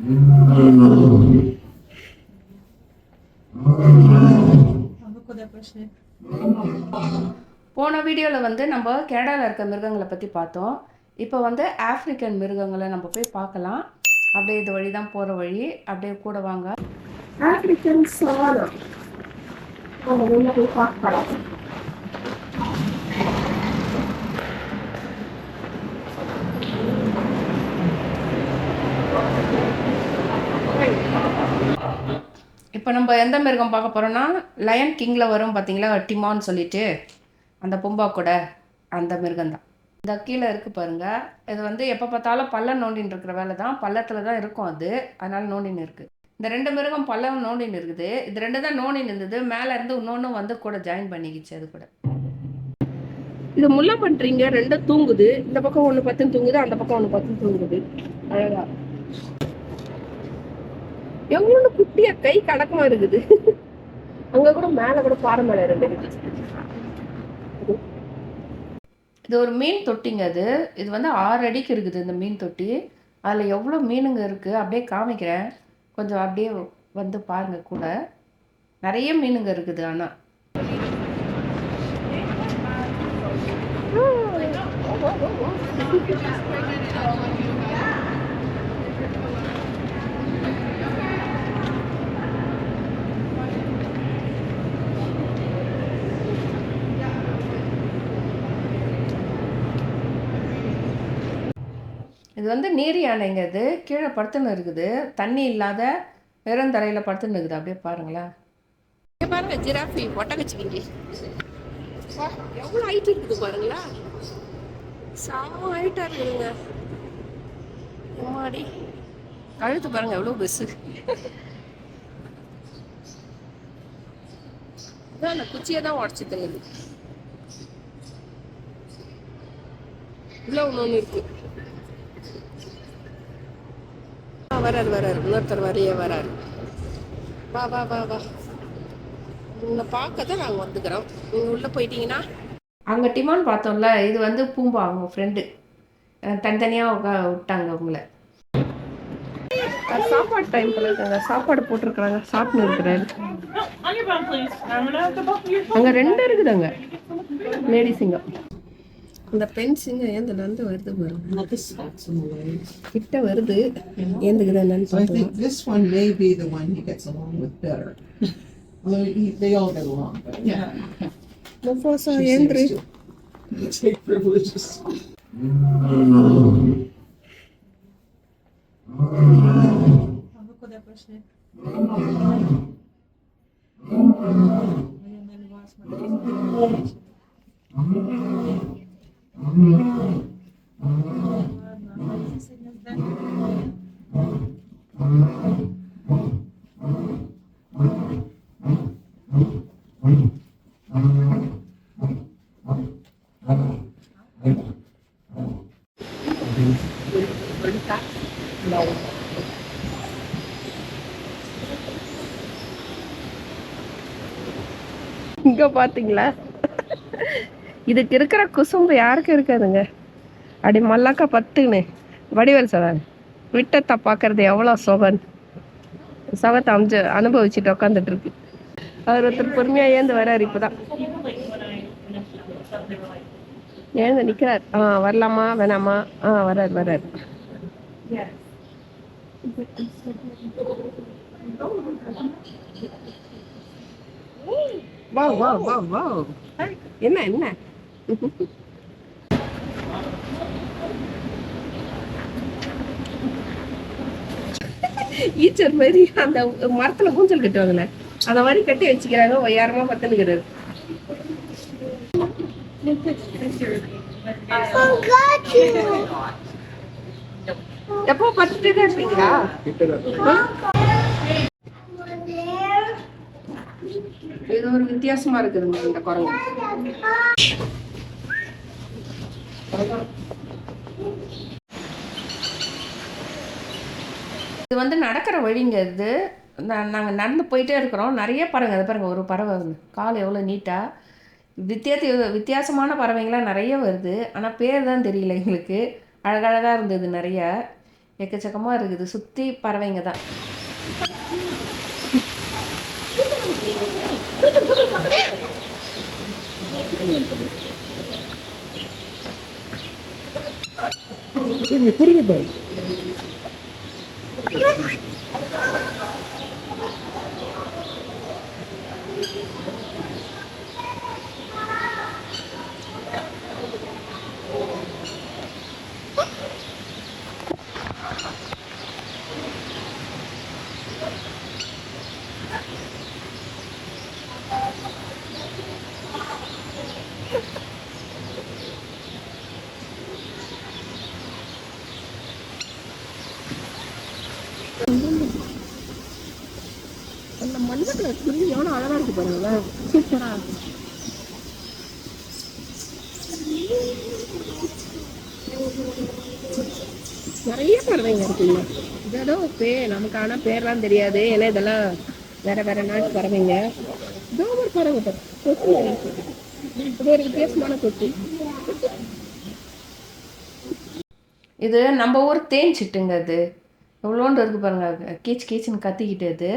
போன வீடியோவில் வந்து நம்ம கேரளாவில் இருக்க மிருகங்களை பற்றி பார்த்தோம். இப்போ வந்து ஆப்பிரிக்கன் மிருகங்களை நம்ம போய் பார்க்கலாம். அப்படியே இது வழி தான் போகிற வழி. அப்படியே கூட வாங்க. ஆப்பிரிக்கன் சவானா போய் பார்க்கலாம். இப்போ நம்ம எந்த மிருகம் பார்க்க போகிறோன்னா, லயன் கிங்கில் வரும் பார்த்தீங்களா, டிமான்னு சொல்லிட்டு அந்த பும்பா கூட அந்த மிருகம்தான். இந்த கீழே இருக்குது பாருங்கள். இது வந்து எப்போ பார்த்தாலும் பள்ளம் நோண்டின்னு இருக்கிற வேலை தான். பள்ளத்தில் தான் இருக்கும் அது, அதனால் நோண்டின்னு இருக்குது. இந்த ரெண்டு மிருகம் பள்ளம் நோண்டின்னு இருக்குது. இது ரெண்டு தான் நோண்டின்னு இருந்தது. மேலே இருந்து இன்னொன்று வந்து கூட ஜாயின் பண்ணிக்கிச்சு. அது கூட இது முல்லை பண்ணுறீங்க. ரெண்டும் தூங்குது. இந்த பக்கம் ஒன்று பத்துன்னு தூங்குது, அந்த பக்கம் ஒன்று பத்துன்னு தூங்குது. அழகா எவ்வளோ குட்டியா கை கடக்கமா இருக்குது. அங்க கூட மேல கூட பாறை மேல இருக்கு. இது ஒரு மீன் தொட்டிங்க. இது வந்து 6 அடிக்கு இருக்குது இந்த மீன் தொட்டி. அதில் எவ்வளோ மீனுங்க இருக்குது அப்படியே காமிக்கிறேன். கொஞ்சம் அப்படியே வந்து பாருங்க. கூட நிறைய மீனுங்க இருக்குது. ஆனால் இது வந்து நீர் யானைங்க. இது கீழே படுத்துன்னு இருக்குது. தண்ணி இல்லாத வெறும் தரையில் படுத்துன்னு இருக்குது. அப்படியே பாருங்களேன். பாருங்க, ஜிராஃபி ஒட்டகச்சிக்கிங்க எவ்வளோ ஹைட் இருக்குது பாருங்களா. செம்ம ஹைட்டாக இருக்குதுங்க. எம்மாடி கழுத்து பாருங்க எவ்வளோ பெருசு. அந்த குச்சியை தான் உடச்சி தெரியுது. இவ்வளோ ஒன்று இருக்கு. வராரு இன்னொருத்தர் வரையே வராரு. வா வா வா வா. உன்னை பார்க்க தான் நாங்கள் வந்துக்கிறோம். நீங்கள் உள்ளே போயிட்டீங்கன்னா அங்கே டிமான் பார்த்தோம்ல, இது வந்து பூம்பா அவங்க ஃப்ரெண்டு. தனித்தனியாக விட்டாங்க அவங்கள. சாப்பாடு டைம் பண்ணிருக்காங்க. சாப்பாடு போட்டிருக்கிறாங்க. சாப்பிட்டு இருக்கிறாரு. அங்கே 2 இருக்குதுங்க லேடி சிங்கம். அந்த பெண் சிங்கம் ஏந்துலேருந்து வருது பாருங்க. கிட்ட வருது. ஏந்துக்குது என்னன்னு பார்க்கலாம். This one may be the one he gets along with better. They all get along, but yeah. Mufasa ஏந்திரு. Take privileges. இங்க பாத்தீங்களா, இதுக்கு இருக்கிற குசும்பு யாருக்கும் இருக்காதுங்க. அப்படி மல்லாக்கா பத்துன்னு வடிவேல் சொல்றாரு, விட்டத்தை பார்க்கறது எவ்வளோ சுகத்தை அனுபவிச்சுட்டு உட்காந்துட்டு இருக்கு. அவர் ஒருத்தர் பொறுமையா ஏந்து வர்றாரு. இப்பதான் ஏந்து நிக்கிறார். வரலாமா வேணாமா? வர்றாரு. வா வா வா வா. என்ன ஈச்சர் மாதிரி அந்த மரத்துல ஊஞ்சல் கட்டுவாங்கல்ல, அந்த மாதிரி கட்டி வச்சுக்கிறாங்க. ஒய்யாரமா பத்துனுக்கிறாரு. எப்போ பத்துட்டே தான் இருப்பீங்களா? இது ஒரு வித்தியாசமா இருக்குதுங்க இந்த குரங்கு. இது வந்து நடக்கிற வழிங்க. இது நாங்கள் நடந்து போயிட்டே இருக்கிறோம். நிறைய பறவை. அது பாருங்க, ஒரு பறவை வந்து கால் எவ்வளோ நீட்டாக வித்தியாசமான பறவைங்களாம் நிறைய வருது. ஆனால் பேர் தான் தெரியல எங்களுக்கு. அழகழகாக இருந்தது நிறைய. எக்கச்சக்கமாக இருக்குது, சுற்றி பறவைங்க தான். அந்த மண்ணுல துணி எவ்வளோ அழகா இருக்கு பாருங்களேன், சூப்பரா. நிறைய பறவைங்க இருக்குங்க. இது ஏதோ நமக்கு ஆனா பேர்லாம் தெரியாது, ஏன்னா இதெல்லாம் வேற வேற நாட்டு பறவைங்க. இதோ ஒரு பறவை பாரு, கொக்கு. இது ஒரு வித்தியாசமான கொக்கு. இது நம்ம ஊர் தேன் சிட்டுங்க. இது எவ்வளோண்டு இருக்கு பாருங்க, கீச் கீச்சுன்னு கத்திக்கிட்டு. இது